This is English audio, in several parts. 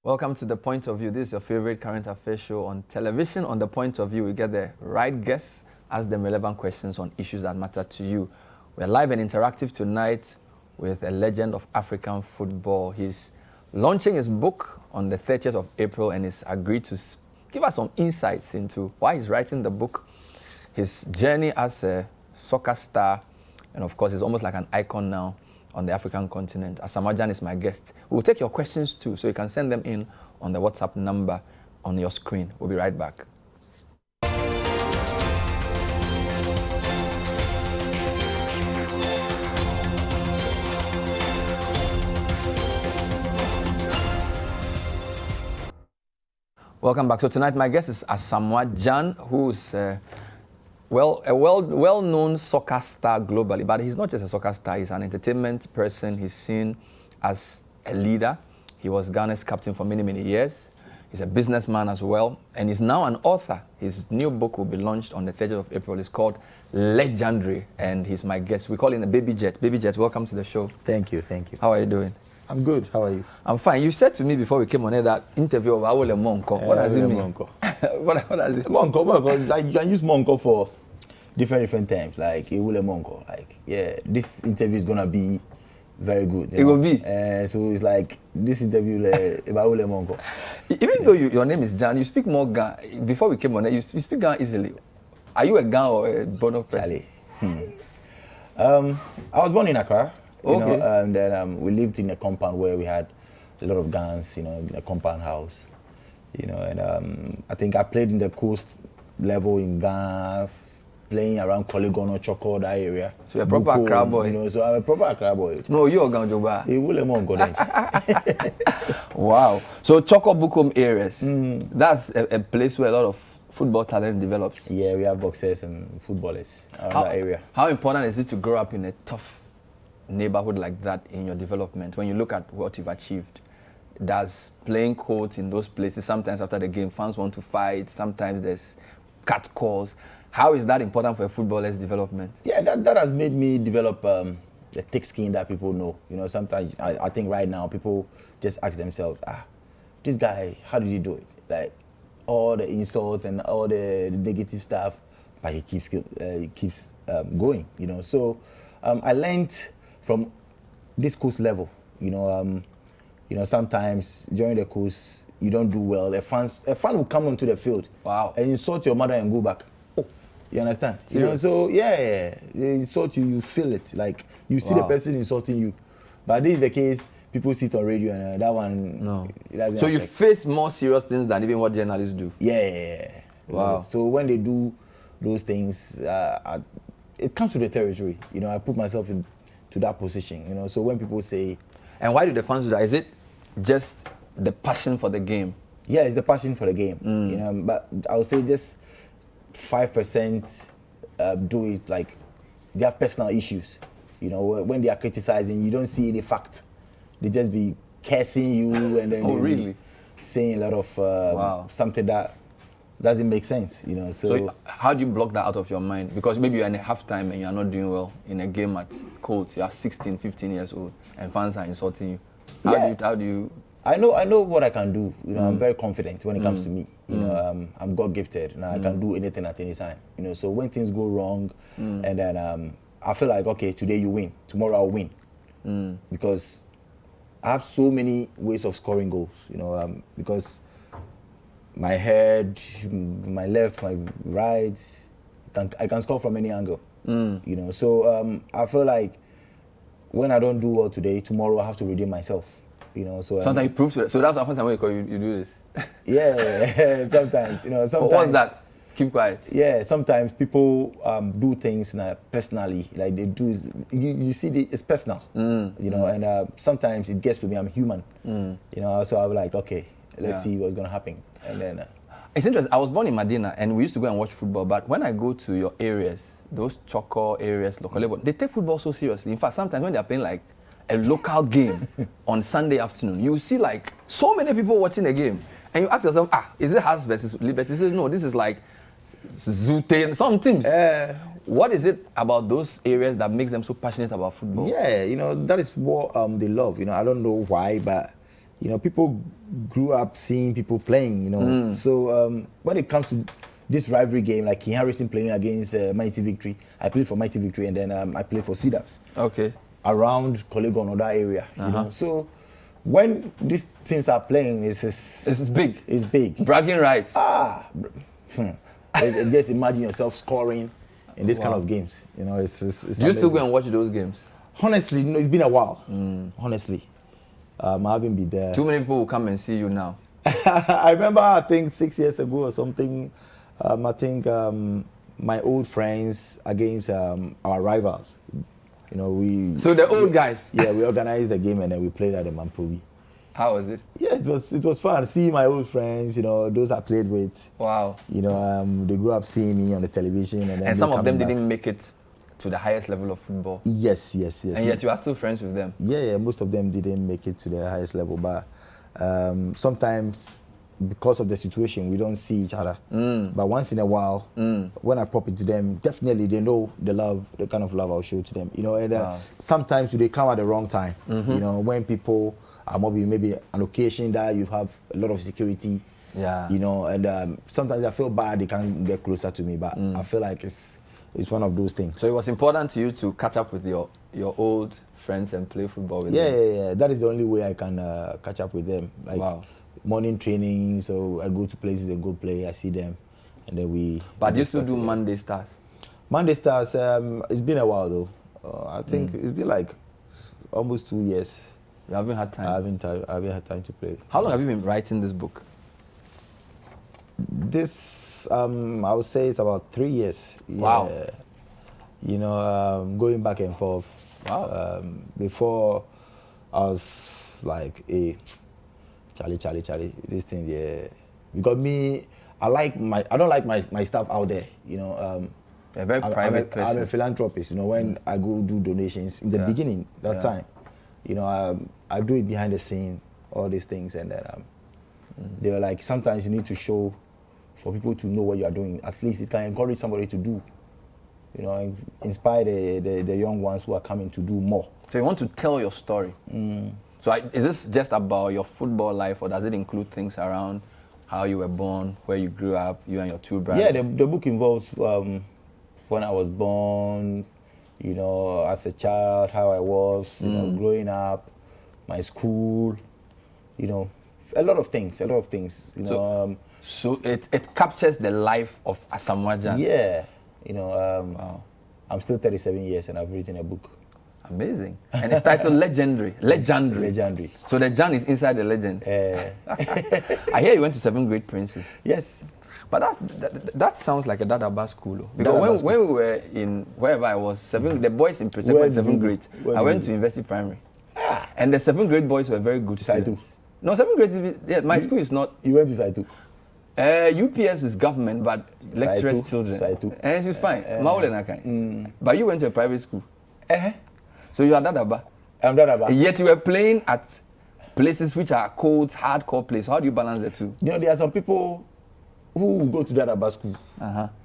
Welcome to The Point of View. This is your favorite current affairs show on television. On The Point of View, we get the right guests, ask them relevant questions on issues that matter to you. We're live and interactive tonight with a legend of African football. He's launching his book on the 30th of April and he's agreed to give us some insights into why he's writing the book, his journey as a soccer star, and of course, he's almost like an icon now on the African continent. Asamoah Gyan is my guest. We'll take your questions too, so you can send them in on the WhatsApp number on your screen. We'll be right back. Welcome back. So tonight my guest is Asamoah Gyan, who's a well-known soccer star globally, but he's not just a soccer star, he's an entertainment person. He's seen as a leader. He was Ghana's captain for many, many years. He's a businessman as well, and he's now an author. His new book will be launched on the 30th of April. It's called Legendary, and he's my guest. We call him the Baby Jet. Baby Jet, welcome to the show. Thank you, thank you. How are you doing? I'm good, how are you? I'm fine. You said to me before we came on air that interview of Awole Monko. What does it mean? Monko. what does it mean? Monko, like you can use Monko for different times, like Ewule Monko. Like, yeah, this interview is gonna be very good. It will be. So it's like this interview about Ewule Monko. Even though your name is Gyan, you speak more Ghan. Before we came on air, you speak Ghan easily. Are you a Ghan or a Bono person? I was born in Accra. You Okay. know, and then we lived in a compound where we had a lot of Ghans, you know, in a compound house. You know, and I think I played in the coast level in Ghana, playing around Koligono, Choko, that area. So you're a proper Accra boy. You know, so I'm a proper Accra boy. No, you're a Ghan Joba. Ewule Monko then. Wow. So Choko Bukom areas, that's a place where a lot of football talent develops. Yeah, we have boxers and footballers around that area. How important is it to grow up in a tough neighborhood like that in your development? When you look at what you've achieved, does playing court in those places, sometimes after the game fans want to fight, sometimes there's cat calls. How is that important for a footballer's development? Yeah, that has made me develop the thick skin that people know. You know, sometimes I think right now people just ask themselves, this guy, how did he do it? Like all the insults and all the negative stuff, but he keeps going. You know, so I learned from this course level. You know, sometimes during the course you don't do well. A fan will come onto the field, wow, and insult your mother and go back. You understand? Serious? You know, so yeah, they insult you, you feel it. Like you see the person insulting you. But this is the case, people sit on radio and that one, no. It doesn't so affect. you face more serious things than even what journalists do? Yeah. Wow. You know, so when they do those things, it comes to the territory. You know, I put myself into that position. You know, so when people say, and why do the fans do that? Is it just the passion for the game? Yeah, it's the passion for the game. You know, but I would say just 5% do it like they have personal issues. You know, when they are criticizing, you don't see any fact. They just be cursing you and then really? Saying a lot of something that doesn't make sense. You know, so how do you block that out of your mind? Because maybe you're in a halftime and you're not doing well in a game at Colts. You are 16, 15 years old, and fans are insulting you. How do you? I know what I can do. You know, I'm very confident when it comes to me. You know, I'm God gifted. I can do anything at any time. You know, so when things go wrong, and then I feel like, okay, today you win, tomorrow I'll win, because I have so many ways of scoring goals. You know, because my head, my left, my right, I can score from any angle. You know, so I feel like when I don't do well today, tomorrow I have to redeem myself. You know, so sometimes you prove to that. So that's the first time you do this. Yeah, sometimes. You know, sometimes. What's that? Keep quiet. Yeah, sometimes people do things personally, like they do. You see, it's personal. You know, and sometimes it gets to me. I'm human. You know, so I'm like, okay, let's see what's gonna happen, and then. It's interesting. I was born in Medina, and we used to go and watch football. But when I go to your areas, those Choko areas, local, they take football so seriously. In fact, sometimes when they're playing like a local game on Sunday afternoon, you see like so many people watching the game, and you ask yourself, is it Hearts versus Liberty? You say, no, this is like Zute, some teams. What is it about those areas that makes them so passionate about football? Yeah, you know, that is what they love. You know, I don't know why, but you know, people grew up seeing people playing, you know. So when it comes to this rivalry game, like King Harrison playing against Mighty Victory, I played for Mighty Victory, and then I played for Cedars. Okay. Around Kolegon or that area, you know. So when these teams are playing, it's big. It's big. Bragging rights. Just imagine yourself scoring in this kind of games. You know, it's Do you amazing. still go and watch those games? Honestly, no, it's been a while. Honestly, I haven't been there. Too many people will come and see you now. I remember, I think 6 years ago or something, I think my old friends against our rivals. You know, So the old guys. Yeah, we organized the game and then we played at the Mamprobi. How was it? Yeah, it was fun. See my old friends, you know, those I played with. Wow. You know, they grew up seeing me on the television, and some of them didn't make it to the highest level of football. Yes. And yet you are still friends with them. Yeah, most of them didn't make it to the highest level, but sometimes because of the situation, we don't see each other. But once in a while, when I pop into them, definitely they know the kind of love I'll show to them. You know, and sometimes they come at the wrong time. You know, when people are maybe an occasion that you have a lot of security. Yeah. You know, and sometimes I feel bad they can't get closer to me, but I feel like it's one of those things. So it was important to you to catch up with your old friends and play football with them? Yeah. That is the only way I can catch up with them. Like, morning training, so I go to places and go play, I see them, and then we... But you still do Monday Stars? Monday Stars, it's been a while though. I think it's been like almost 2 years. You haven't had time? I haven't had time to play. How long have you been writing this book? This, I would say it's about 3 years. Wow. Yeah. You know, going back and forth. Wow. Before I was like, Charlie, this thing, yeah. Because me, I don't like my stuff out there, you know. A very private person. I'm a philanthropist, you know, when I go do donations, in the beginning, that time, you know, I do it behind the scene, all these things, and then they were like, sometimes you need to show for people to know what you are doing. At least it can encourage somebody to do, you know, inspire the young ones who are coming to do more. So you want to tell your story. So is this just about your football life, or does it include things around how you were born, where you grew up, you and your two brothers? Yeah, the book involves when I was born, you know, as a child, how I was, you know, growing up, my school, you know, a lot of things, you know. So it captures the life of Asamoah Gyan. Yeah, you know, I'm still 37 years and I've written a book. Amazing. And it's titled Legendary. So the Gyan is inside the legend. I hear you went to 7th grade Prince's. Yes. But that sounds like a Dadaba school. Because when we were in wherever I was, the boys in 7th grade, I went to University Primary. And the 7th grade boys were very good students. No, 7th grade, my school is not. You went to Saitu? UPS is government, but lecturers' children. Saitu. And it's fine. But you went to a private school. So you are Dadaba. I'm Dadaba. Yet you were playing at places which are cold, hardcore places. How do you balance the two? You know, there are some people who go to Dadaba school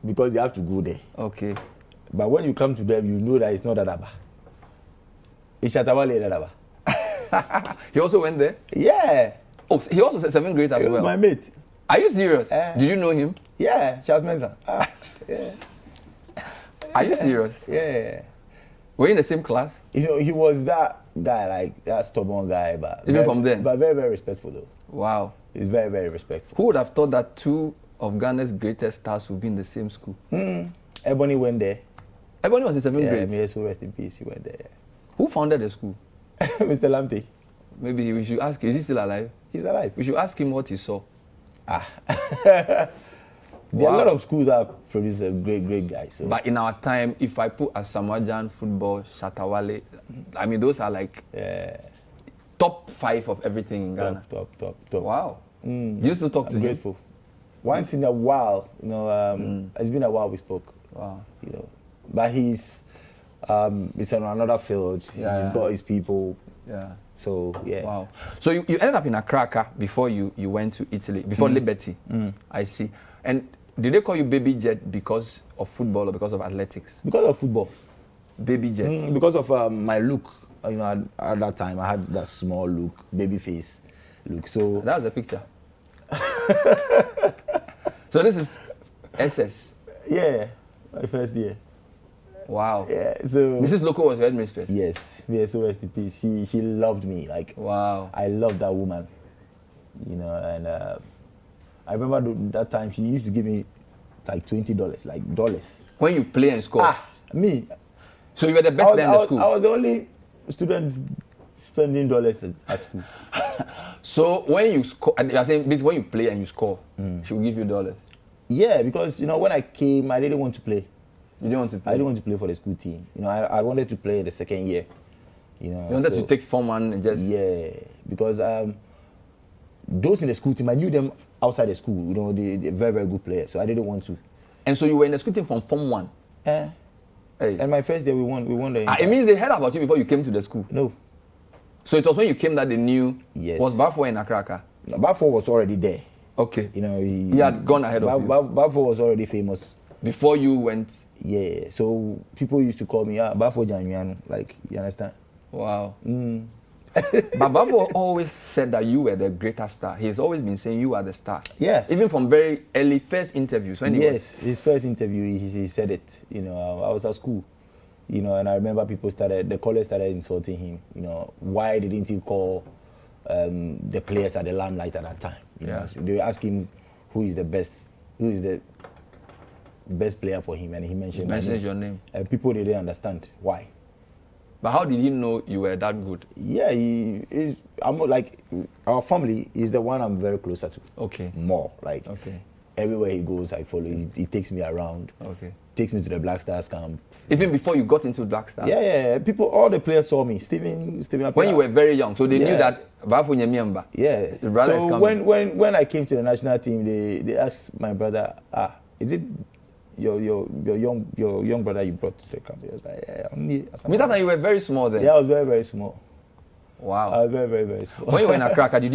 because they have to go there. Okay. But when you come to them, you know that it's not Dadaba. It's Shatawale Dadaba. He also went there? Yeah. Oh, he also said 7th grade as well? He was my mate. Are you serious? Did you know him? Yeah, Charles Mensah. Yeah. Are you serious? Yeah. Were you in the same class? You know, he was that guy, like that stubborn guy, but even from then. But very, very respectful though. Wow. He's very, very respectful. Who would have thought that two of Ghana's greatest stars would be in the same school? Ebony went there. Ebony was in 7th grade. May so rest in peace. He went there. Who founded the school? Mr. Lamte. Maybe we should ask him. Is he still alive? He's alive. We should ask him what he saw. There are a lot of schools that produce a great guys. So. But in our time, if I put Asamoah Gyan, football, Shatawale, I mean, those are like top 5 of everything in Ghana. Top. Wow. Do you still talk to him? Grateful. Once in a while, you know, it's been a while we spoke. Wow. You know, but he's on another field. Yeah. He's got his people. Yeah. So yeah. Wow. So you ended up in Accra before you went to Italy, before Liberty. I see. And did they call you Baby Jet because of football or because of athletics? Because of football. Baby Jet. Because of my look. You know, at that time I had that small look, baby face. Look, so That's the picture. So this is SS. yeah, my first year. Wow. Yeah, so Mrs. Loco was your headmistress. yes, so rest in peace. She loved me. Like, Wow. I loved that woman. You know, and I remember that time she used to give me like $20, like dollars. When you play and score. Me. So you were the best player in the school. I was the only student spending dollars at school. So when you score, you are saying this when you play and you score, she will give you dollars. Yeah, because when I came, I didn't want to play. You didn't want to play. I didn't want to play for the school team. I wanted to play the second year. You wanted to take Form 1 and just. Yeah, because those in the school team, I knew them outside the school. They're very, very good players. So I didn't want to. And so you were in the school team from Form 1. Hey. And my first day we won the. It means they heard about you before you came to the school. No. So it was when you came that they knew. Yes. Was Bafo in Akraka? No, Bafo was already there. Okay. He had gone ahead of you. Bafo was already famous. Before you went. Yeah. So people used to call me Bafo Gyan. Like, you understand? Wow. But Bafo always said that you were the greater star. He's always been saying you are the star. Yes. Even from very early first interviews when his first interview he said it. I was at school. And I remember the callers started insulting him. Why didn't he call the players at the limelight at that time? So they were asking him who is the best player for him, and he mentioned your name. And people didn't understand why. But how did he know you were that good? Yeah, I'm like, our family is the one I'm very closer to. Okay. More like. Okay. Everywhere he goes, I follow. He takes me around. Okay. Takes me to the Black Stars camp. Even before you got into Black Stars? Yeah. All the players saw me. Steven. When you were very young, so they knew that Bafo Nyemiamba. Yeah. The brother is coming. When I came to the national team, they asked my brother, is it your young brother you brought to the camp? He was like, yeah, only Asamoah. That time you were very small then. Yeah, I was very, very small. Wow. I was very, very, very small. When you were in Akraka, did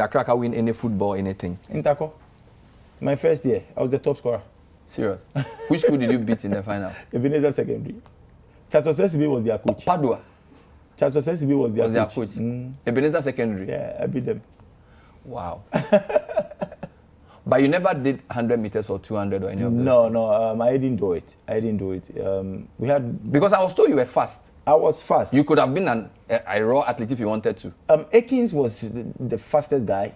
Akraka win any football, anything? In Tako. My first year, I was the top scorer. Serious? Which school did you beat in the final? Ebenezer Secondary. Chaso Sesibi was their coach. Padua? Chaso Sesibi was their coach. Ebenezer Secondary? Yeah, I beat them. Wow. But you never did 100 meters or 200 or any of those? No, I didn't do it. We had... Because I was told you were fast. I was fast. You could have been a raw athlete if you wanted to. Akins was the fastest guy.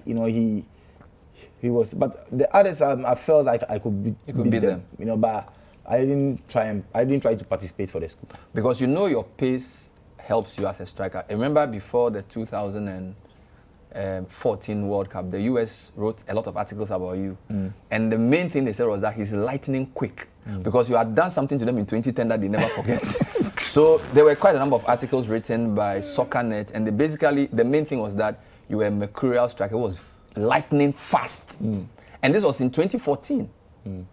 He was, but the others, I felt like I could beat them. But I didn't try to participate for the school. Because your pace helps you as a striker. I remember before the 2014 World Cup, the US wrote a lot of articles about you. And the main thing they said was that he's lightning quick. Because you had done something to them in 2010 that they never forget. So there were quite a number of articles written by SoccerNet, and the main thing was that you were a mercurial striker. It was lightning fast. And this was in 2014,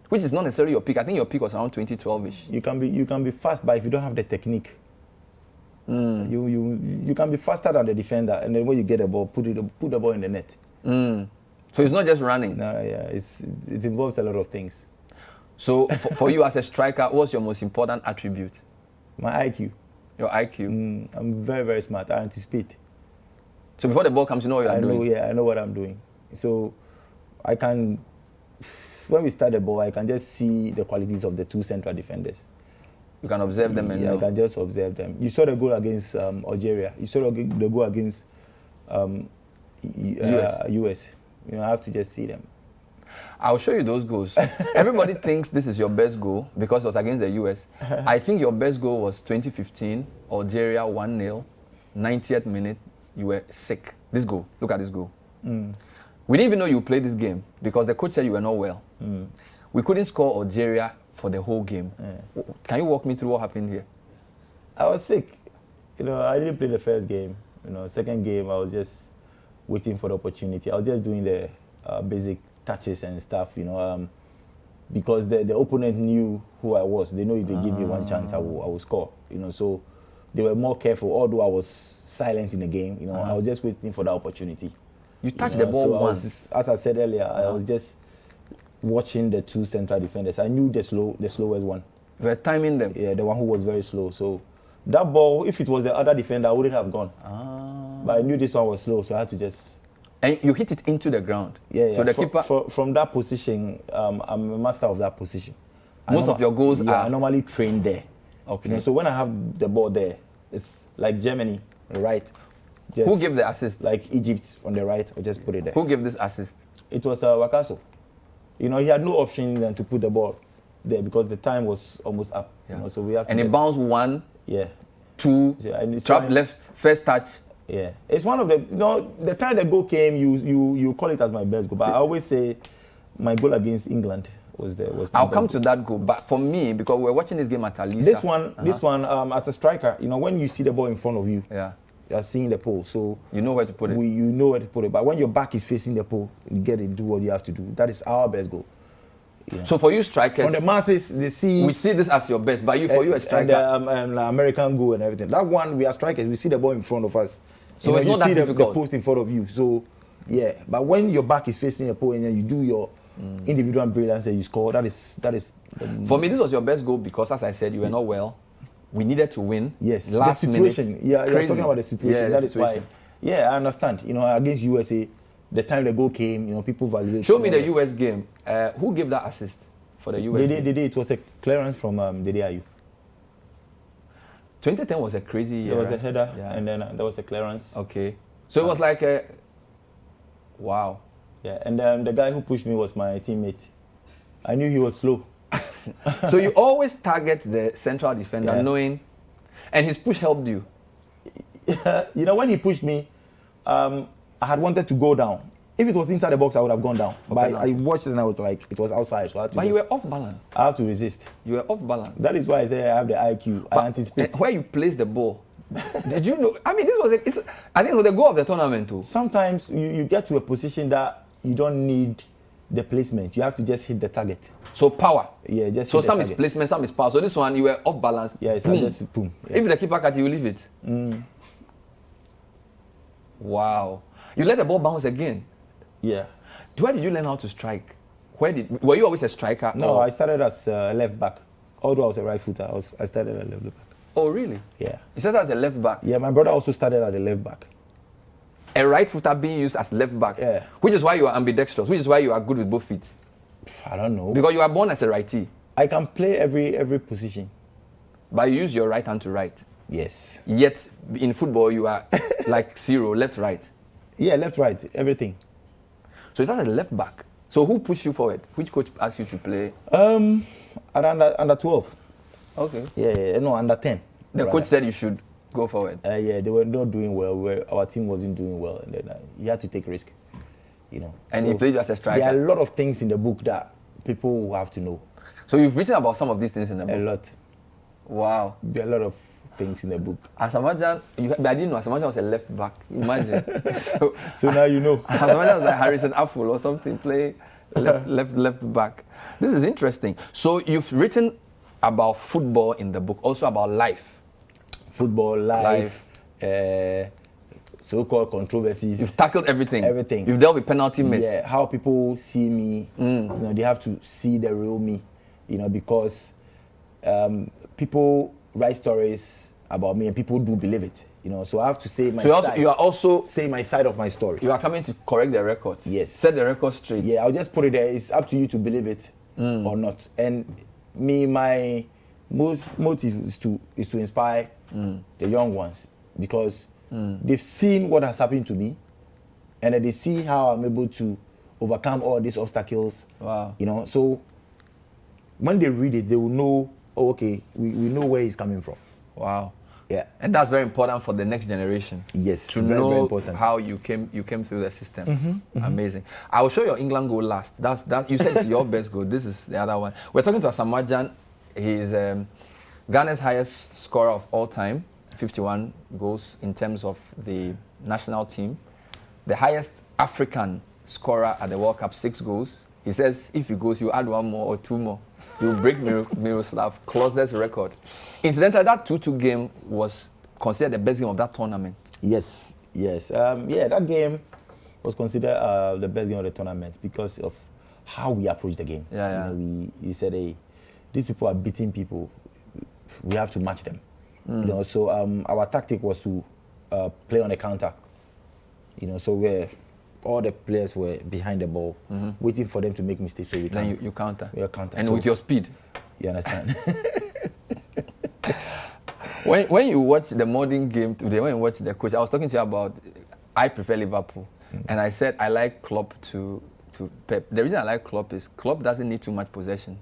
which is not necessarily your peak. I think your peak was around 2012-ish. You can be fast, but if you don't have the technique, you can be faster than the defender, and then when you get the ball, put the ball in the net. So it's not just running. No, yeah, it involves a lot of things. So for you as a striker, what's your most important attribute? My IQ. Your IQ? I'm very, very smart. I anticipate. So before the ball comes, you know what you're doing? I know what I'm doing. So I can, when we start the ball, I can just see the qualities of the two central defenders. You can observe them and know. I can just observe them. You saw the goal against Algeria. You saw the goal against US. I have to just see them. I'll show you those goals. Everybody thinks this is your best goal because it was against the US. I think your best goal was 2015, Algeria 1-0, 90th minute. You were sick. This goal, look at this goal. We didn't even know you played this game because the coach said you were not well. We couldn't score Algeria for the whole game. Can you walk me through what happened here? I was sick. I didn't play the first game. Second game, I was just waiting for the opportunity. I was just doing the basic touches and stuff, because the opponent knew who I was. They know if they give me one chance, I will score. So they were more careful. Although I was silent in the game, I was just waiting for that opportunity. You touched the ball once. As I said earlier, I was just watching the two central defenders. I knew the slowest one. You were timing them? Yeah, the one who was very slow. So that ball, if it was the other defender, I wouldn't have gone. But I knew this one was slow, so I had to just... And you hit it into the ground. Yeah. So the keeper... From that position, I'm a master of that position. Most of your goals are... I normally train there. Okay. You know, so when I have the ball there, it's like Germany, right? Just who gave the assist? Like Egypt on the right, I just put it there. Who gave this assist? It was Wakaso. You know, he had no option than to put the ball there because the time was almost up. Yeah. You know, so we have to... And it bounced 1, yeah, 2, trap left, first touch. Yeah, it's one of the... You know, the time the goal came, you call it as my best goal. But I always say my goal against England was I'll come to that goal. But for me, because we're watching this game at Alisa. This one, as a striker, you know, when you see the ball in front of you, yeah, you're seeing the pole, so you know where to put it. You know where to put it. But when your back is facing the pole, you get it, do what you have to do. That is our best goal. Yeah. So for you strikers, from the masses, they see... We see this as your best, but for you a striker... And the American goal and everything. That one, we are strikers, we see the ball in front of us. So it's not that difficult. You see the post in front of you. So, yeah. But when your back is facing the pole and then you do your individual brilliance and you score, that is... For me, this was your best goal because, as I said, you were not well. We needed to win. Yes. Last the situation. Minute. Yeah, you're talking about the situation. Yeah, that is why. Yeah, I understand. You know, against USA, the time the goal came, you know, people value it. Show me the US game. Who gave that assist for the US game? It was a clearance from Dede Ayew. 2010 was a crazy year. There was a header, and then there was a clearance. Okay. So it was like a... Wow. Yeah, and the guy who pushed me was my teammate. I knew he was slow. So you always target the central defender, knowing... And his push helped you? You know, when he pushed me, I had wanted to go down. If it was inside the box, I would have gone down. But I watched it and I was like, it was outside. So I had to you were off balance. I have to resist. You were off balance. That is why I say I have the IQ. I anticipate. Where you place the ball, did you know? I mean, I think it was the goal of the tournament too. Sometimes you get to a position that you don't need the placement. You have to just hit the target. So power. Yeah, just so hit some the is target. Placement, some is power. So this one, you were off balance. Yeah, it's just boom. Yeah. If the keeper catch you, leave it. Wow. You let the ball bounce again. Yeah. Where did you learn how to strike? Were you always a striker? No, I started as a left back. Although I was a right footer, I started as a left back. Oh, really? Yeah. You started as a left back? Yeah, my brother also started as a left back. A right footer being used as left back? Yeah. Which is why you are ambidextrous, which is why you are good with both feet? I don't know. Because you are born as a righty. I can play every position. But you use your right hand to write? Yes. Yet, in football, you are like 0, left, right? Yeah, left, right, everything. So it's as a left back. So who pushed you forward? Which coach asked you to play? At under 12. Okay. Yeah, no, under 10. The coach said you should go forward. Yeah, they were not doing well. Our team wasn't doing well, and then he had to take risk. You know. And so he played you as a striker. There are a lot of things in the book that people will have to know. So you've written about some of these things in the book? A lot. Wow. There are a lot of things in the book. Asamoah Gyan, I didn't know Asamoah Gyan was a left back. Imagine. So now you know. Asamoah Gyan was like Harrison Afful or something, play left back. This is interesting. So you've written about football in the book, also about life. Football, life. So-called controversies. You've tackled everything. Everything. You've dealt with penalty miss. Yeah, how people see me. You know, they have to see the real me. You know, because people write stories about me and people do believe it. You know, so I have to say my side. You are also say my side of my story. You are coming to correct the records. Yes. Set the record straight. Yeah, I'll just put it there. It's up to you to believe it or not. And my most motive is to inspire the young ones because they've seen what has happened to me, and they see how I'm able to overcome all these obstacles. Wow. You know, so when they read it, they will know, oh, okay, we know where he's coming from. Wow. Yeah. And that's very important for the next generation. Yes, to very, know very important. how you came through the system. Amazing. I will show your England goal last. That you said it's your best goal. This is the other one. We're talking to Asamoah Gyan. He is Ghana's highest scorer of all time, 51 goals in terms of the national team. The highest African scorer at the World Cup, 6 goals. He says if he goes, you add 1 more or 2 more. You break Miroslav's closest record. Incidentally, that 2-2 game was considered the best game of that tournament. Yes. Yeah, that game was considered the best game of the tournament because of how we approached the game. Yeah. You know, we said, hey, these people are beating people. We have to match them. You know, so our tactic was to play on the counter. You know, so all the players were behind the ball, waiting for them to make mistakes. So then you counter. You counter. And so, with your speed. You understand? When you watch the modern game today, when you watch the coach, I was talking to you about, I prefer Liverpool. And I said I like Klopp to Pep. The reason I like Klopp is Klopp doesn't need too much possession.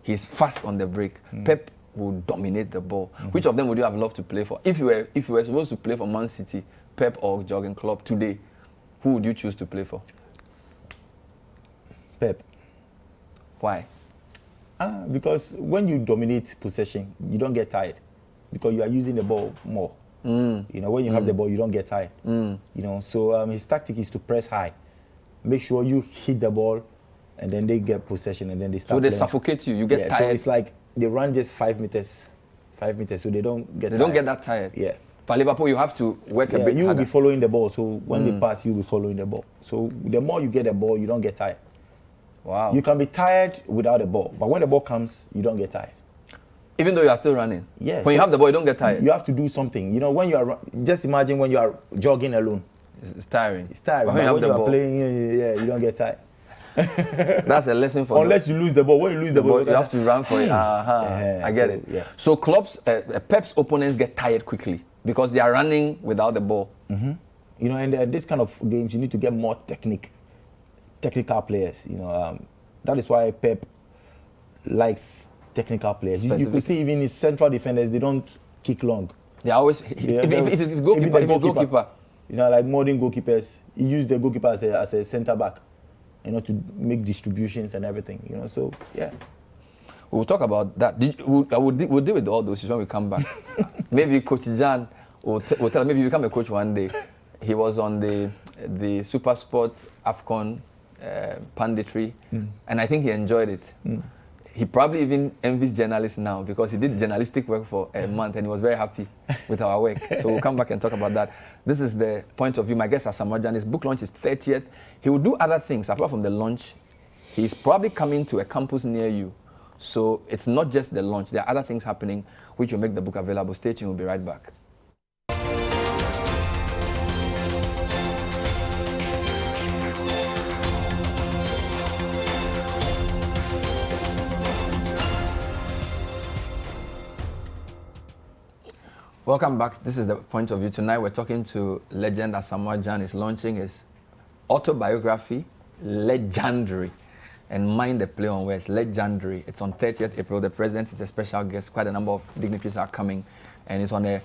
He's fast on the break. Pep will dominate the ball. Which of them would you have loved to play for? If you were supposed to play for Man City, Pep or Jurgen Klopp today, who would you choose to play for? Pep. Why? Because when you dominate possession, you don't get tired because you are using the ball more. You know, when you have the ball, you don't get tired. You know, so his tactic is to press high, make sure you hit the ball, and then they get possession, and then they start. So they playing. suffocate you. You get tired. So it's like they run just 5 meters, so they don't get. They don't get that tired. Yeah. But Liverpool, you have to work a bit harder. You will be following the ball. So when they pass, you will be following the ball. So the more you get the ball, you don't get tired. Wow. You can be tired without the ball, but when the ball comes, you don't get tired. Even though you are still running? Yeah. When you have the ball, you don't get tired? You have to do something. You know, when you are, just imagine when you are jogging alone. It's tiring. It's tiring. But But when you are ball, playing, you don't get tired. That's a lesson for Unless you lose the ball. When you lose the ball, you have to run for it. I get it. Yeah. So Pep's opponents get tired quickly because they are running without the ball. You know, and this kind of games, you need to get more technical players. You know, that is why Pep likes technical players. You could see even his central defenders, they don't kick long. They always if it's goalkeeper. You know, like modern goalkeepers, he used the goalkeeper as a centre back, you know, to make distributions and everything. You know, so yeah. We'll talk about that. We'll deal with all those when we come back. Maybe Coach Jan will tell. Maybe you become a coach one day. He was on the Super Sports AFCON punditry, and I think he enjoyed it. He probably even envies journalists now because he did journalistic work for a month and he was very happy with our work. So we'll come back and talk about that. This is the point of view. My guest, Asamoah Gyan, his book launch is 30th. He will do other things apart from the launch. He's probably coming to a campus near you. So it's not just the launch. There are other things happening which will make the book available. Stay tuned. We'll be right back. Welcome back. This is the point of view. Tonight we're talking to legend Asamoah Gyan. He's launching his autobiography, Legendary. And mind the play on words, Legendary. It's on 30th April. The president is a special guest. Quite a number of dignitaries are coming. And it's on a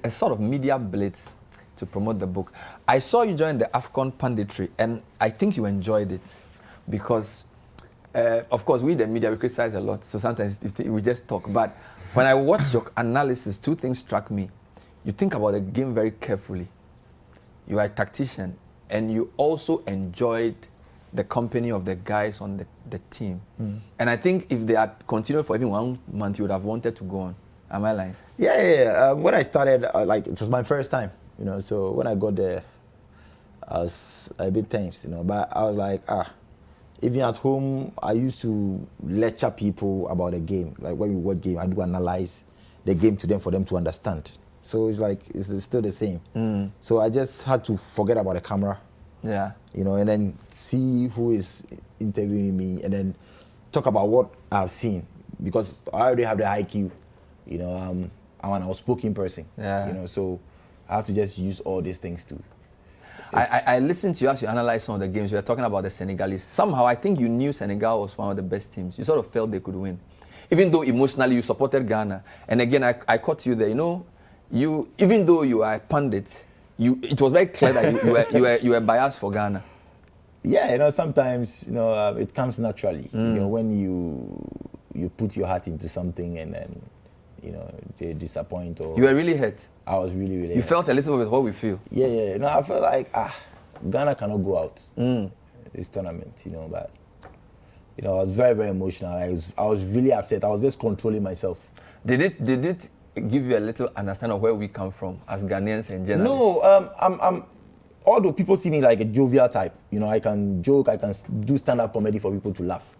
sort of media blitz to promote the book. I saw you join the AFCON punditry, and I think you enjoyed it because, of course, we the media, we criticize a lot. So sometimes we just talk. But when I watched your analysis, two things struck me. You think about the game very carefully. You are a tactician, and you also enjoyed the company of the guys on the team. And I think if they had continued for even 1 month, you would have wanted to go on. Am I lying? Yeah. When I started, it was my first time, you know, so when I got there, I was a bit tense, you know, but I was like, even at home, I used to lecture people about the game. Like when we watch game, I do analyze the game to them for them to understand. So it's like, it's still the same. So I just had to forget about the camera. Yeah. You know, and then see who is interviewing me and then talk about what I've seen. Because I already have the IQ, you know, I'm an outspoken person. Yeah. You know, so I have to just use all these things too. I listened to you as you analyzed some of the games. You were talking about the Senegalese. Somehow, I think you knew Senegal was one of the best teams. You sort of felt they could win. Even though emotionally you supported Ghana. And again, I caught you there. You know, even though you are a pundit, it was very clear that you were biased for Ghana. Yeah, you know, sometimes, you know, it comes naturally. You know, when you put your heart into something and then, you know, they disappoint or... You were really hurt. I was really, really You hurt. felt a little bit what we feel. Yeah. No, I felt like, Ghana cannot go out this tournament, you know, but, you know, I was very, very emotional. I was really upset. I was just controlling myself. Did it give you a little understanding of where we come from as Ghanaians and journalists? No, although people see me like a jovial type, you know, I can joke, I can do stand-up comedy for people to laugh,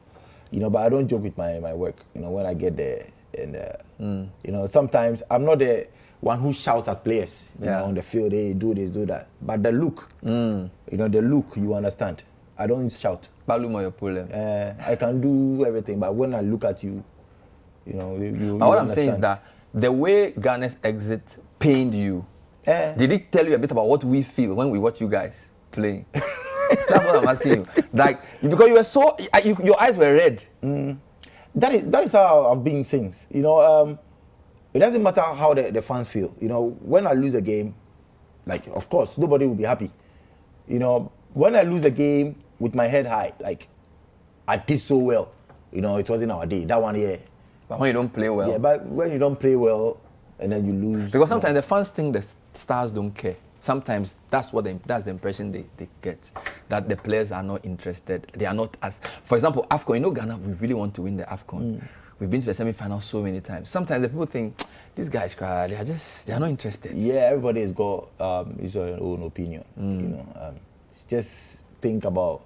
you know, but I don't joke with my work. You know, when I get there, And you know, sometimes I'm not the one who shouts at players, you know, on the field. They do this, do that. But the look, you know, the look, you understand. I don't shout. I can do everything, but when I look at you, you know, you what I'm understand. saying is that the way Ghana's exit pained you, did it tell you a bit about what we feel when we watch you guys playing? That's what I'm asking you. Like, because you were so, your eyes were red. That is how I've been since. You know, it doesn't matter how the fans feel. You know, when I lose a game, like, of course, nobody will be happy. You know, when I lose a game with my head high, like, I did so well. You know, it wasn't our day. That one, yeah. But when you don't play well. Yeah, but when you don't play well and then you lose. Because sometimes the fans think the stars don't care. Sometimes that's the impression they get, that the players are not interested. They are not as, for example, AFCON. You know, Ghana, we really want to win the AFCON. We've been to the semi-finals so many times. Sometimes the people think these guys cry. They are not interested. Yeah, everybody has got his own opinion. You know, just think about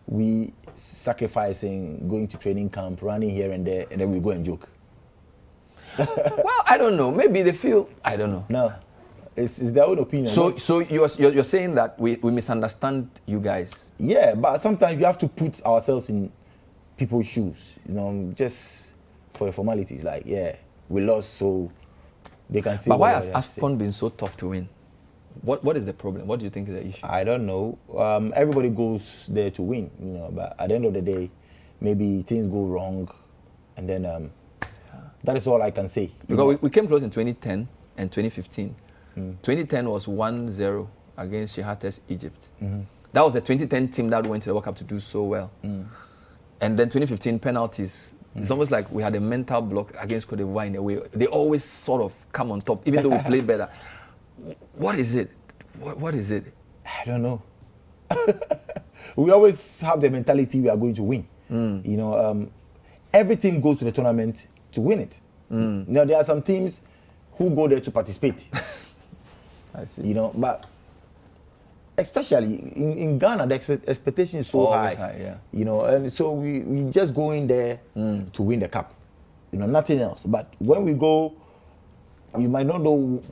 we sacrificing, going to training camp, running here and there, and then we go and joke. Well, I don't know. Maybe they feel, I don't know. No, it's their own opinion. So you're saying that we misunderstand you guys? Yeah, but sometimes you have to put ourselves in people's shoes. You know, just for the formalities. Like, yeah, we lost, so they can see. But why has AFCON been so tough to win? What is the problem? What do you think is the issue? I don't know. Everybody goes there to win, you know. But at the end of the day, maybe things go wrong, and then that is all I can say. Because we came close in 2010 and 2015. 2010 was 1-0 against Shehate's Egypt. That was the 2010 team that went to the World Cup to do so well. And then 2015 penalties. It's almost like we had a mental block against Cote d'Ivoire in a way. They always sort of come on top, even though we played better. What is it? What is it? I don't know. We always have the mentality we are going to win. You know, every team goes to the tournament to win it. Now, there are some teams who go there to participate. I see. You know, but especially in Ghana, the expectation is so high. Yeah. You know, and so we just go in there to win the cup. You know, nothing else. But when we go, you might not know.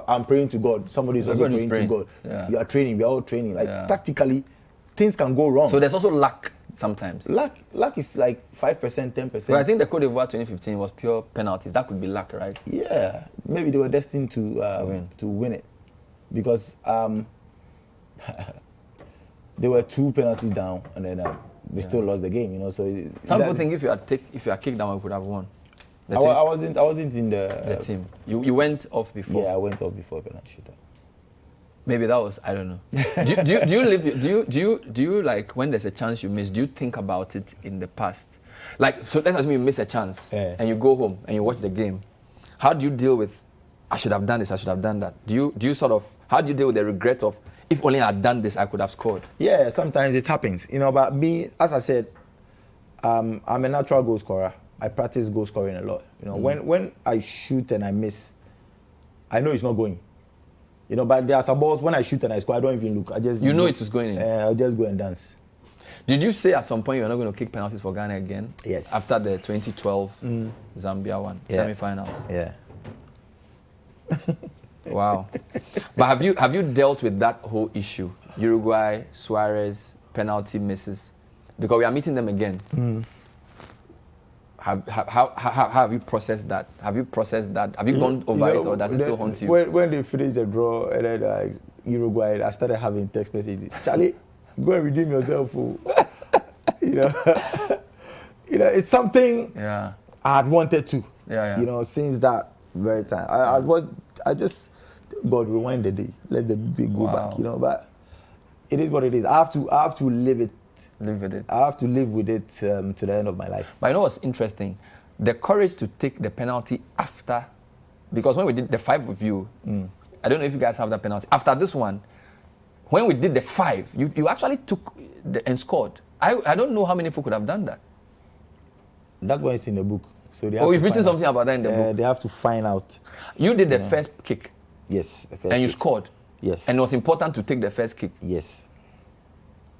I'm praying to God. Somebody is also praying to God. Yeah. You are training. We are all training. Like, tactically, things can go wrong. So there's also luck sometimes. Luck is like 5%, 10%. But I think the Cote d'Ivoire 2015 was pure penalties. That could be luck, right? Yeah, maybe they were destined to win it, because they were 2 penalties down, and then they still lost the game. You know, so some people think if you are kicked down, we could have won. I wasn't in the team. You went off before. Yeah, I went off before penalty shootout. Maybe that was, I don't know. do you like, when there's a chance you miss, do you think about it in the past? Like, so let's assume you miss a chance and you go home and you watch the game. How do you deal with, I should have done this, I should have done that? Do you sort of, how do you deal with the regret of, if only I had done this, I could have scored? Yeah, sometimes it happens. You know, but me, as I said, I'm a natural goal scorer. I practice goal scoring a lot. You know, when I shoot and I miss, I know it's not going. You know, but there are some balls when I shoot and I score, I don't even look. I just know it was going in. I'll just go and dance. Did you say at some point you're not going to kick penalties for Ghana again? Yes. After the 2012 Zambia one, semi-finals. Yeah. Wow. But have you dealt with that whole issue? Uruguay, Suarez, penalty misses, because we are meeting them again. How have you processed that? Have you gone over it, or does it still haunt you? When they finished the draw and then Uruguay, I started having text messages. Charlie, go and redeem yourself. You know, it's something I had wanted to. Yeah. You know, since that very time, I just God rewind the day, let the day go back. You know, but it is what it is. I have to live it. Live with it. I have to live with it to the end of my life. But you know what's interesting? The courage to take the penalty after, because when we did the 5 of you, I don't know if you guys have that penalty. After this one, when we did the 5, you actually took and scored. I don't know how many people could have done that. That one is in the book. So you've written something about that in the book? They have to find out. You did the first kick. Yes, the first and you kick. scored. Yes. And it was important to take the first kick. Yes.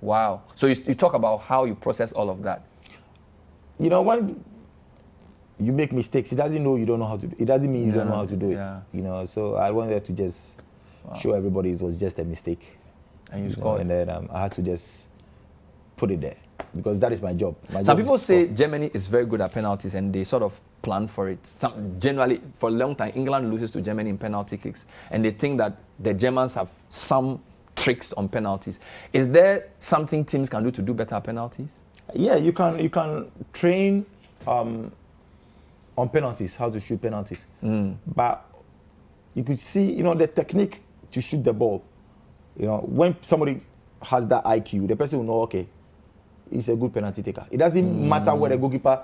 Wow. So you talk about how you process all of that. You know, when you make mistakes. It doesn't know you don't know how to. It doesn't mean you don't know how to do it. Yeah. You know. So I wanted to just show everybody it was just a mistake. And you scored. And then I had to just put it there because that is my job. Some people say Germany is very good at penalties and they sort of plan for it. Generally, for a long time, England loses to Germany in penalty kicks, and they think that the Germans have some tricks on penalties. Is there something teams can do better at penalties? Yeah, you can train on penalties, how to shoot penalties. But you could see, the technique to shoot the ball. When somebody has that IQ, the person will know, okay, he's a good penalty taker. It doesn't matter whether the goalkeeper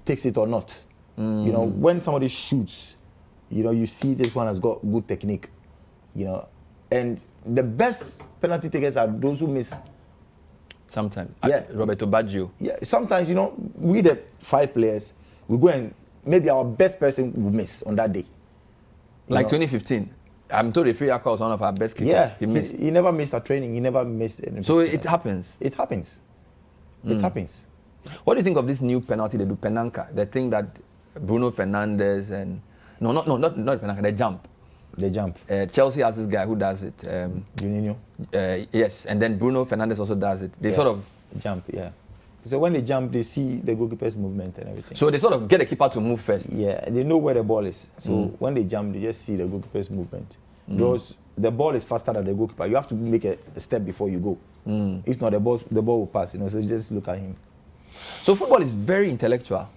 takes it or not. When somebody shoots, you see this one has got good technique. And the best penalty takers are those who miss. Sometimes. Yeah. Roberto Baggio. Yeah. Sometimes, we the 5 players, we go and maybe our best person will miss on that day. Like 2015. I'm told Refri Akwa was one of our best kickers. Yeah. He missed. He never missed a training. He never missed anything. So it happens. It happens. It happens. What do you think of this new penalty they do, Penanka? The thing that Bruno Fernandes and not Penanka, the jump. The jump. Chelsea has this guy who does it. Juninho. Yes, and then Bruno Fernandes also does it. They sort of jump. Yeah. So when they jump, they see the goalkeeper's movement and everything. So they sort of get the keeper to move first. Yeah, they know where the ball is. So when they jump, they just see the goalkeeper's movement. Because the ball is faster than the goalkeeper. You have to make a step before you go. If not, the ball will pass. So you just look at him. So football is very intellectual.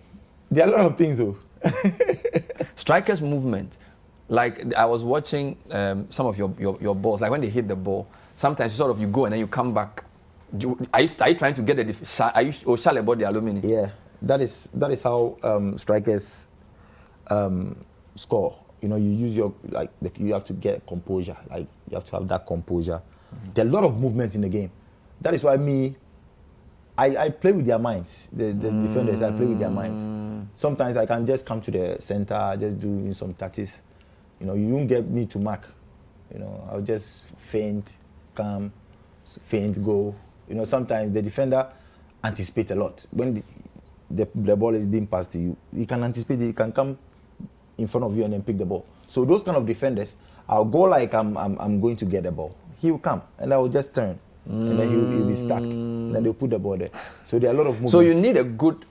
There are a lot of things, though. Strikers' movement. Like I was watching some of your balls. Like when they hit the ball, sometimes you go and then you come back. Are you trying to get the? Are you shall about the alumini? Yeah, that is how strikers score. You use you have to get composure. Like you have to have that composure. There are a lot of movements in the game. That is why I play with their minds. The defenders, I play with their minds. Sometimes I can just come to the center, just do some touches. You won't get me to mark. I'll just feint, come, feint, go. Sometimes the defender anticipates a lot. When the ball is being passed to you, he can anticipate it, he can come in front of you and then pick the ball. So those kind of defenders, I'll go like I'm going to get the ball. He will come and I will just turn. And then he'll be stacked. And then they'll put the ball there. So there are a lot of movements. So you need a good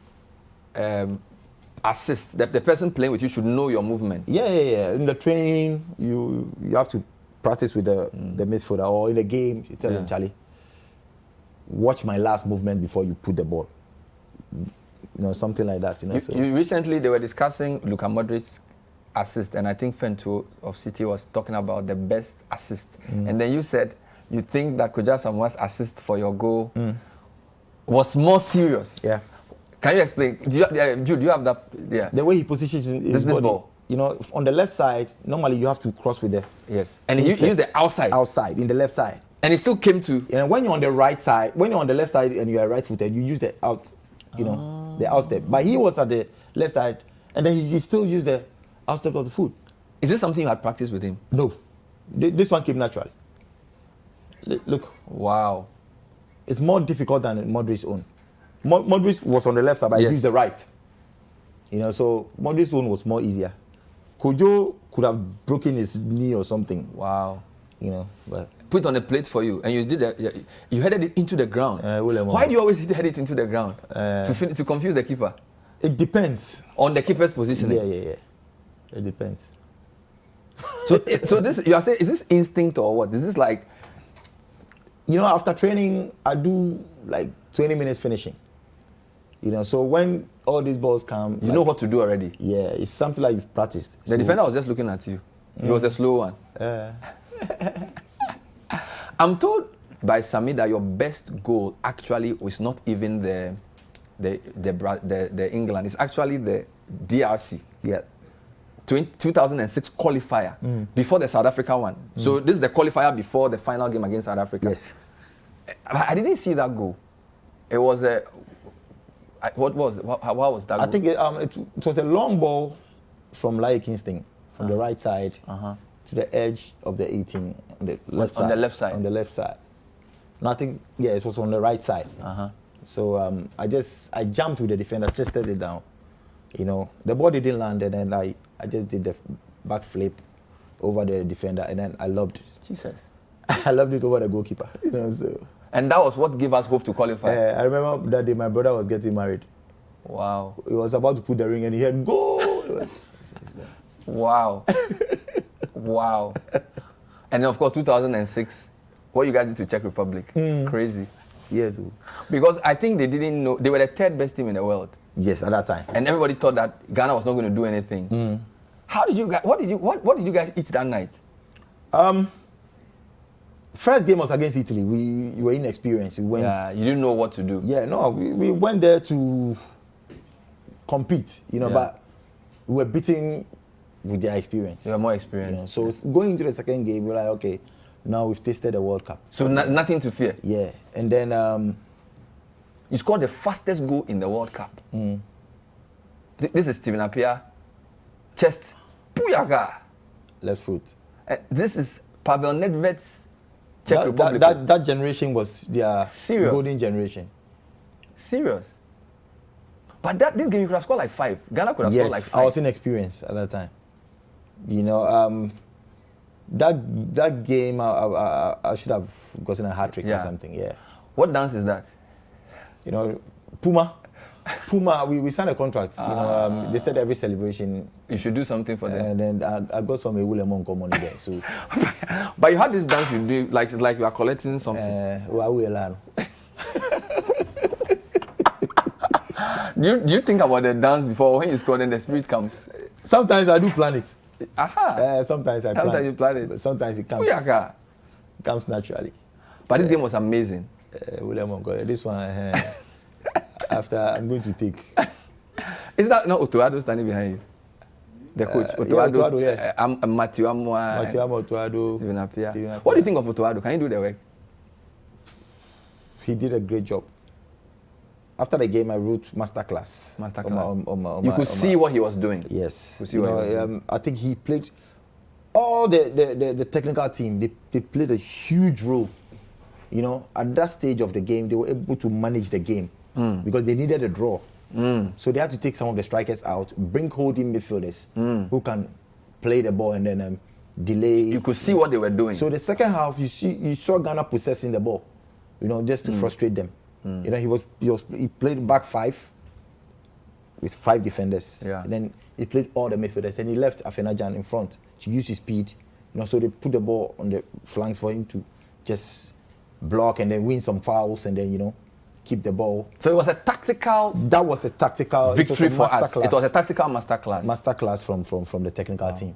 assist. The person playing with you should know your movement. Yeah. In the training, you have to practice with the midfielder, or in the game, you tell them, Charlie, watch my last movement before you put the ball. Something like that. You recently, they were discussing Luka Modric's assist, and I think Fento of Citi was talking about the best assist. And then you said you think that Kojo Asamoah's assist for your goal was more serious. Yeah. Can you explain? Do you have that? Yeah. The way he positions his this body, ball. On the left side, normally you have to cross with the... Yes. And he used the outside. Outside, in the left side. And he still came to... And when you're on the right side, when you're on the left side and you are right-footed, you use the out, the outstep. But he was at the left side, and then he still used the outstep of the foot. Is this something you had practiced with him? No. This one came naturally. Look. Wow. It's more difficult than Modric's own. Modric was on the left side, but he used the right. So Modric's own was more easier. Kojo could have broken his knee or something. Wow. But put on a plate for you, and you headed it into the ground. Why do you always head it into the ground? To confuse the keeper? It depends. On the keeper's positioning? Yeah. It depends. So this, you are saying, is this instinct or what? Is this like... after training, I do like 20 minutes finishing. So when all these balls come... You know what to do already? Yeah, it's something like you've practiced. The defender was just looking at you. It was a slow one. I'm told by Sami that your best goal actually was not even the England. It's actually the DRC. Yeah. 2006 qualifier before the South Africa one. So this is the qualifier before the final game against South Africa. Yes. I didn't see that goal. It was a... What was it? How was that goal? I think it was a long ball from Laie Kingston, from the right side to the edge of the 18 on the left side. On the left side? On the left side. No, I think, it was on the right side. So I jumped with the defender, chested it down. You know, the ball didn't land, and then I just did the back flip over the defender, and then I loved it. Jesus. I loved it over the goalkeeper. You know, so. And that was what gave us hope to qualify. I remember that day my brother was getting married. Wow. He was about to put the ring, and he had goal. Wow. Wow. And then, of course, 2006, what you guys did to Czech Republic. Crazy. Yes. Because I think they didn't know, they were the third best team in the world. Yes, at that time. And everybody thought that Ghana was not going to do anything. How did you guys, what did you guys eat that night? First game was against Italy. We were inexperienced. We went, Yeah, you didn't know what to do. Yeah, no, we went there to compete, you know, but we were beaten with their experience. You were more experienced. You know, so going into the second game, we're like, okay, now we've tasted the World Cup. So nothing to fear. Yeah, and then you scored the fastest goal in the World Cup. This is Steven Appiah, chest, Puyaga. left foot. This is Pavel Nedved's Czech Republic. That generation was their Serious? golden generation. Serious. But this game you could have scored like 5. Ghana could have scored like 5. I was inexperienced at that time. You know, that game I should have gotten a hat trick or something. Yeah. What dance is that? You know, Puma, we signed a contract. You know, they said every celebration you should do something for them. And then I got some Ewulemon money there. So, but you had this dance you do like it's like you are collecting something. Do you think about the dance before when you score and the spirit comes? Sometimes I do plan it. Aha. Sometimes I plan. Sometimes you plan it. But sometimes it comes. It comes naturally. But this game was amazing. This one, after I'm going to take. Is that not Otuado standing behind you? The coach. Otuado, yes. Matthew Amoah. Otuado. Steven Appiah. What do you think of Otuado? Can you do the work? He did a great job. After the game, I wrote masterclass. You could see what he was doing. Yes. You know, I think he played all the technical team. They played a huge role. You know, at that stage of the game, they were able to manage the game because they needed a draw. So they had to take some of the strikers out, bring holding midfielders who can play the ball and then delay. You could see what they were doing. So the second half, you saw Ghana possessing the ball, you know, just to frustrate them. You know, he played back 5 with 5 defenders. Yeah. And then he played all the midfielders, and he left Asamoah Gyan in front to use his speed. You know, so they put the ball on the flanks for him to just block and then win some fouls and then, you know, keep the ball. So it was a tactical. That was a tactical victory for us. It was a tactical masterclass. Masterclass from the technical team.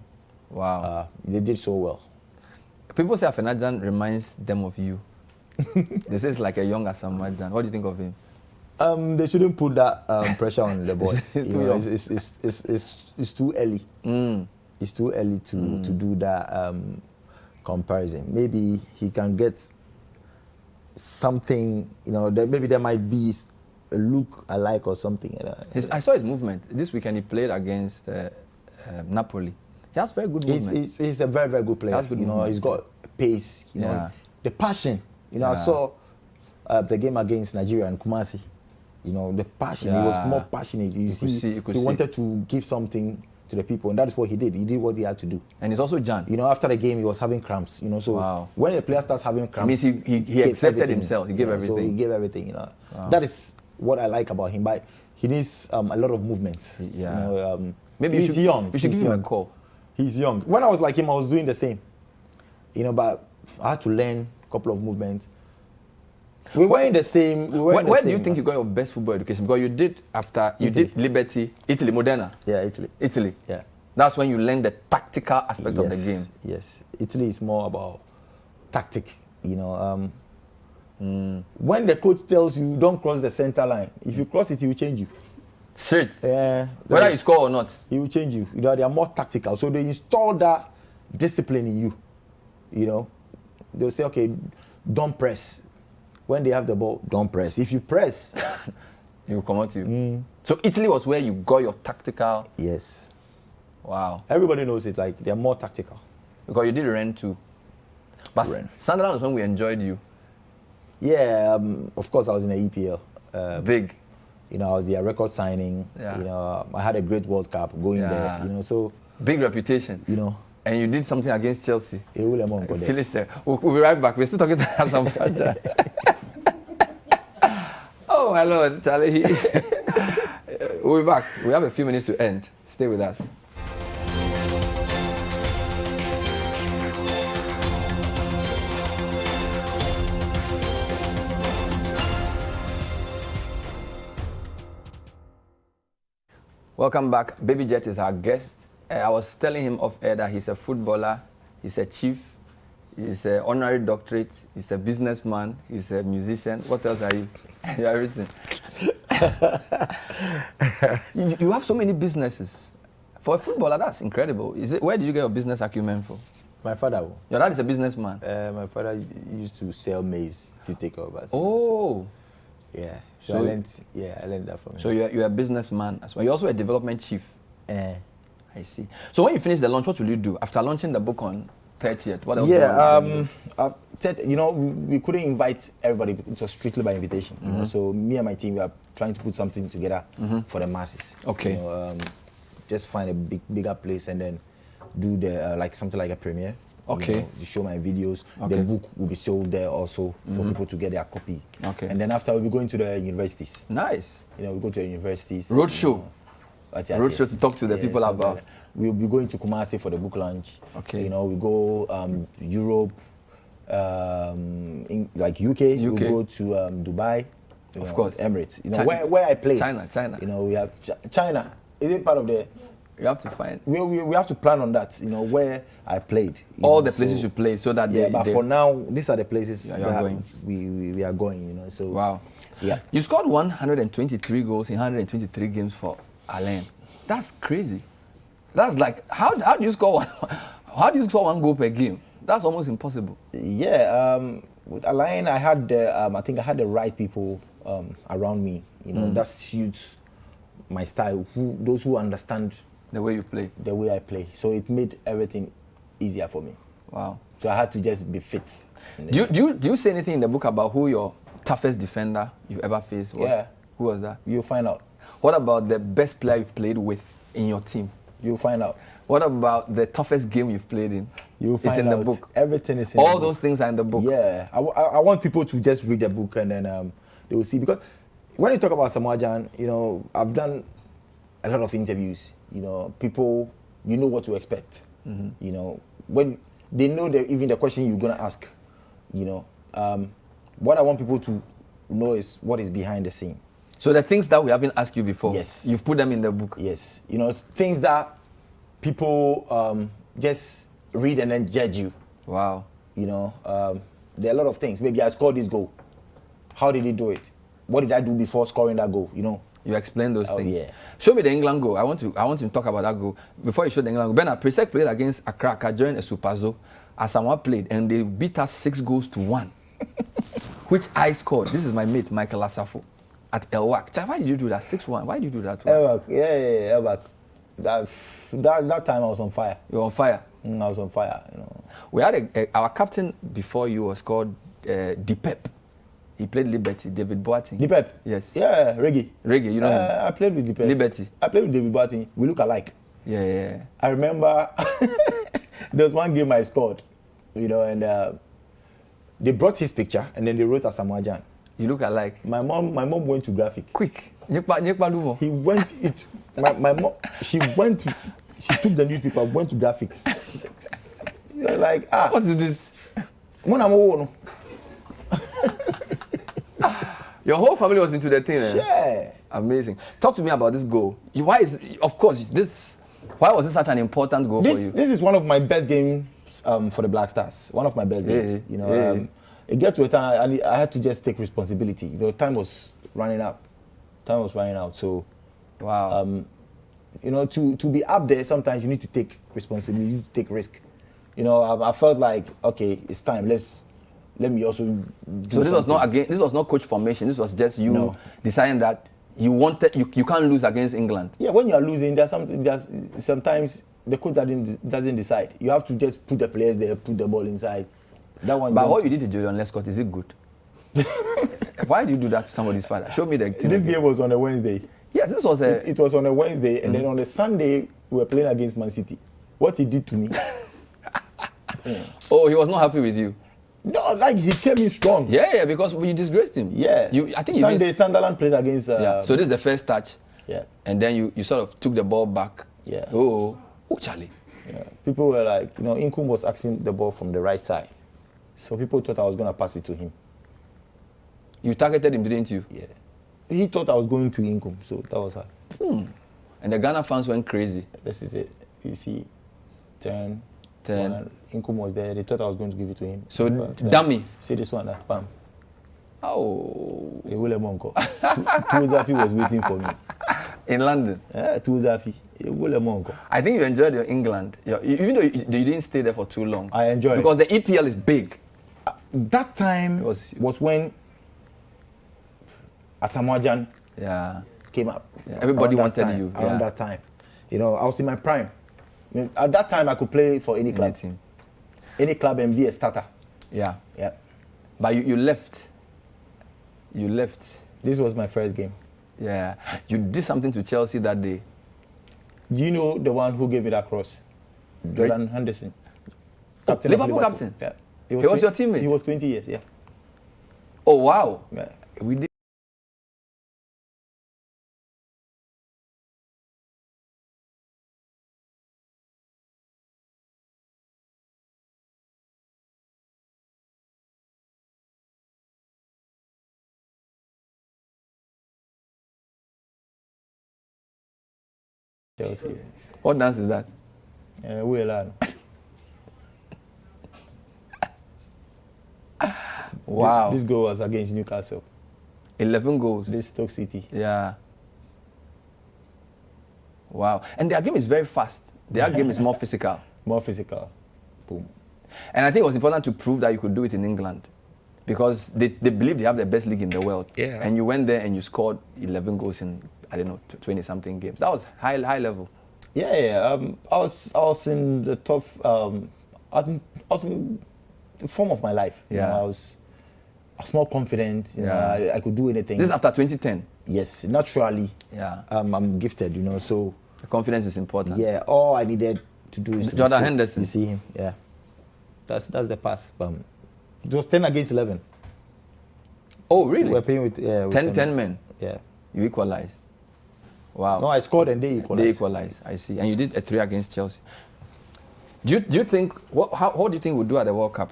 Wow. They did so well. People say Asamoah Gyan reminds them of you. This is like a young Asamoah Gyan. What do you think of him? They shouldn't put that pressure on the boy. It's too young. It's too early. It's too early to do that comparison. Maybe he can get something, you know, maybe there might be a look alike or something. I saw his movement. This weekend he played against Napoli. He has very good movement. He's a very, very good player. He has good movement. He's got pace, you know, the passion. You know, I saw the game against Nigeria and Kumasi. You know, the passion. He was more passionate. You see, he wanted to give something to the people, and that is what he did. He did what he had to do. And it's also Gyan. You know, after the game, he was having cramps. You know, so when a player starts having cramps, it means he accepted himself. He gave everything. So he gave everything. You know, that is what I like about him. But he needs a lot of movement. Yeah. You know, maybe he's young. You should give him a call. He's young. When I was like him, I was doing the same. You know, but I had to learn a couple of movements. We were in the same. Where do you think you got your best football education? Because you did did Liberty, Italy, Modena. Yeah, Italy. Yeah. That's when you learn the tactical aspect of the game. Yes. Italy is more about tactic. You know, when the coach tells you don't cross the center line, if you cross it, he will change you. Straight. Yeah. Whether you score or not, he will change you. You know, they are more tactical. So they install that discipline in you. You know, they'll say, okay, don't press. When they have the ball, don't press. If you press, he will come out to you. So Italy was where you got your tactical. Yes. Wow. Everybody knows it. Like they're more tactical. Because you did Rennes too. But Sunderland was when we enjoyed you. Yeah. Of course, I was in the EPL. Big. You know, I was their record signing. Yeah. You know, I had a great World Cup going there. You know, so big reputation. You know. And you did something against Chelsea. Finish there. We'll be right back. We're still talking to Asamoah Gyan. Oh, my Lord, Charlie. We'll be back. We have a few minutes to end. Stay with us. Welcome back. Baby Jet is our guest. I was telling him off air that he's a footballer, he's a chief, he's an honorary doctorate, he's a businessman, he's a musician. What else are you? You're everything. you have so many businesses. For a footballer, that's incredible. Where did you get your business acumen from? My father. Your dad is a businessman? My father used to sell maize to take care of us. Oh. Yeah. So I learned that from him. So you're a businessman as well. You're also a development chief. I see. So when you finish the launch, what will you do after launching the book on 30th? What else? You know, we couldn't invite everybody. It was strictly by invitation. You know, so me and my team, we are trying to put something together for the masses. Okay. You know, just find a bigger place and then do the like something like a premiere. Okay. You know, to show my videos. Okay. The book will be sold there also for people to get their copy. Okay. And then after we'll be going to the universities. Nice. You know, we go to the universities. Roadshow. Roadshow to talk to the people about. Like we'll be going to Kumasi for the book launch. Okay. You know, we go Europe, like UK. We go to Dubai. Of course. Emirates. You know, China. where I played. China. You know, we have China. Is it part of the? You have to find. We have to plan on that. You know, where I played. All the places you played, so that but for now, these are the places that going. We are going. You know, so wow. Yeah. You scored 123 goals in 123 games for Alain. That's crazy. That's like how do you score one? How do you score one goal per game? That's almost impossible. Yeah. With Alain, I had I think I had the right people around me. You know, that suits my style. Those who understand the way you play. The way I play. So it made everything easier for me. Wow. So I had to just be fit. Do you say anything in the book about who your toughest defender you've ever faced was? Yeah. Who was that? You'll find out. What about the best player you've played with in your team? You'll find out. What about the toughest game you've played in? You'll find out. It's in the book. Everything is in all the book. Those things are in the book. Yeah. I want people to just read the book and then they will see. Because when you talk about Asamoah Gyan, you know, I've done a lot of interviews. You know, people, you know what to expect. You know, when they know that even the question you're going to ask, you know, what I want people to know is what is behind the scene. So the things that we haven't asked you before, yes, you've put them in the book. Yes, you know, things that people just read and then judge you. Wow. You know, there are a lot of things. Maybe I scored this goal. How did he do it? What did I do before scoring that goal? You know. You explain those things. Yeah. Show me the England goal. I want to talk about that goal. Before you show the England goal, Bernard Presec played against Accra during a Superzo. Asamoah played and they beat us 6-1, which I scored. This is my mate Michael Asafo at Elwak. Why did you do that? 6-1. Why did you do that? Elwak, yeah, Elwak. That time I was on fire. You were on fire. I was on fire. You know. We had our captain before you was called Dipep. He played Liberty, David Boateng. Dipep? Yes. Yeah, Reggae, you know him? I played with Dipep. Liberty. I played with David Boateng. We look alike. Yeah. I remember there was one game I scored, you know, and they brought his picture and then they wrote Asamoah Gyan. You look alike. My mom went to graphic. Quick. He went. My mom. She took the newspaper, went to graphic. Like, what is this? When I'm old. Your whole family was into the thing. Yeah. Amazing. Talk to me about this goal. Why was this such an important goal for you? This is one of my best games for the Black Stars. One of my best games. You know, it got to a time I had to just take responsibility. You know, time was running out. So, wow. You know, to be up there, sometimes you need to take responsibility. You need to take risk. You know, I felt like, okay, it's time. Let me also do So this something. this was not coach formation. This was just you deciding that you can't lose against England. Yeah, when you are losing, sometimes the coach doesn't decide. You have to just put the players there, put the ball inside. That one. But what you did to Julian Lescott, is it good? Why do you do that to somebody's father? Show me the thing. This again. game was on a Wednesday. Yes, this was a... It was on a Wednesday, and then on a Sunday, we were playing against Man City. What he did to me. Oh, he was not happy with you. No, like he came in strong. Yeah, because you disgraced him. Yeah. I think Sunday, Sunderland played against... yeah. So this is the first touch. Yeah. And then you sort of took the ball back. Yeah. Oh, Charlie. Yeah. People were like, Inkum was asking the ball from the right side. So people thought I was going to pass it to him. You targeted him, didn't you? Yeah. He thought I was going to Inkum, so that was how. And the Ghana fans went crazy. This is it. You see, 10. 10. Inkum was there. They thought I was going to give it to him. So, dummy. See this one, bam. Oh. Monko. Tuzafi was waiting for me. In London? Yeah, Tuzafi. Monko. I think you enjoyed your England. Even though you didn't stay there for too long. I enjoyed it. Because the EPL is big. That time was when Asamoah Gyan came up. Yeah, everybody wanted you. Around that time. I was in my prime. At that time, I could play for any club. Any club and be a starter. Yeah. Yeah. But you left. You left. This was my first game. Yeah. You did something to Chelsea that day. Do you know the one who gave me that cross? Jordan Henderson. Captain Liverpool captain? Yeah. He was your teammate? He was 20 years, yeah. Oh, wow. Yeah. We did. Chelsea. What dance is that? We learn. Wow. This goal was against Newcastle. 11 goals. This Stoke City. Yeah. Wow. And their game is very fast. Their game is more physical. More physical. Boom. And I think it was important to prove that you could do it in England. Because they believe they have the best league in the world. Yeah. And you went there and you scored 11 goals in, 20-something games. That was high level. Yeah. I was in the top, I was in the form of my life. Yeah. I was more confident. I could do anything. This is after 2010. Yes, naturally. Yeah. I'm gifted, so. The confidence is important. Yeah. All I needed to do is Jordan Henderson. You see him. Yeah. That's the pass. It was 10 against 11. Oh, really? We were playing with 10 men. Yeah. You equalized. Wow. No, I scored and they equalized. They equalized. I see. And you did a 3 against Chelsea. Do you think how do you think we'll do at the World Cup?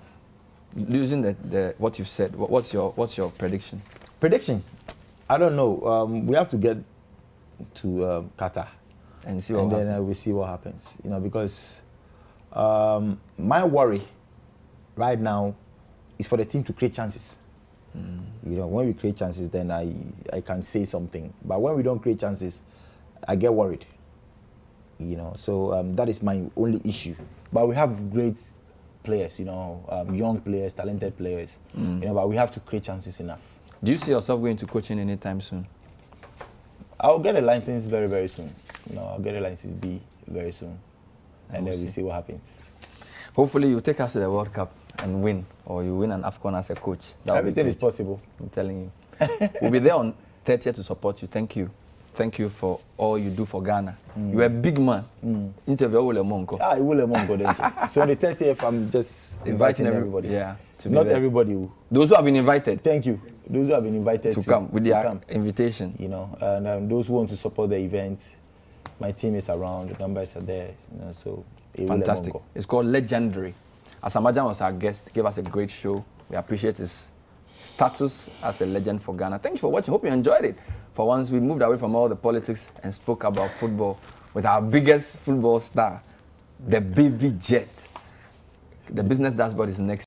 Using the what you've said, what's your prediction? Prediction? I don't know. We have to get to Qatar and see what happens. And then we see what happens. Because my worry right now is for the team to create chances. When we create chances, then I can say something. But when we don't create chances, I get worried. So that is my only issue. But we have great players, young players, talented players. But we have to create chances enough. Do you see yourself going to coaching anytime soon? I'll get a license very, very soon. I'll get a license B very soon. And then we see what happens. Hopefully you take us to the World Cup and win, or you win an AFCON as a coach. Everything is possible. I'm telling you. We'll be there on 30th to support you. Thank you. Thank you for all you do for Ghana. You're a big man. Interview Wule Monko. Wule Monko. So on the 30th, I'm just inviting everybody. Yeah. Not everybody. Those who have been invited. Thank you. Those who have been invited to come with their invitation. And those who want to support the event, my team is around. The numbers are there. So fantastic. It's called Legendary. Asamoah Gyan was our guest. Gave us a great show. We appreciate his status as a legend for Ghana. Thank you for watching. Hope you enjoyed it. For once, we moved away from all the politics and spoke about football with our biggest football star, the Baby Jet. The business dashboard is next.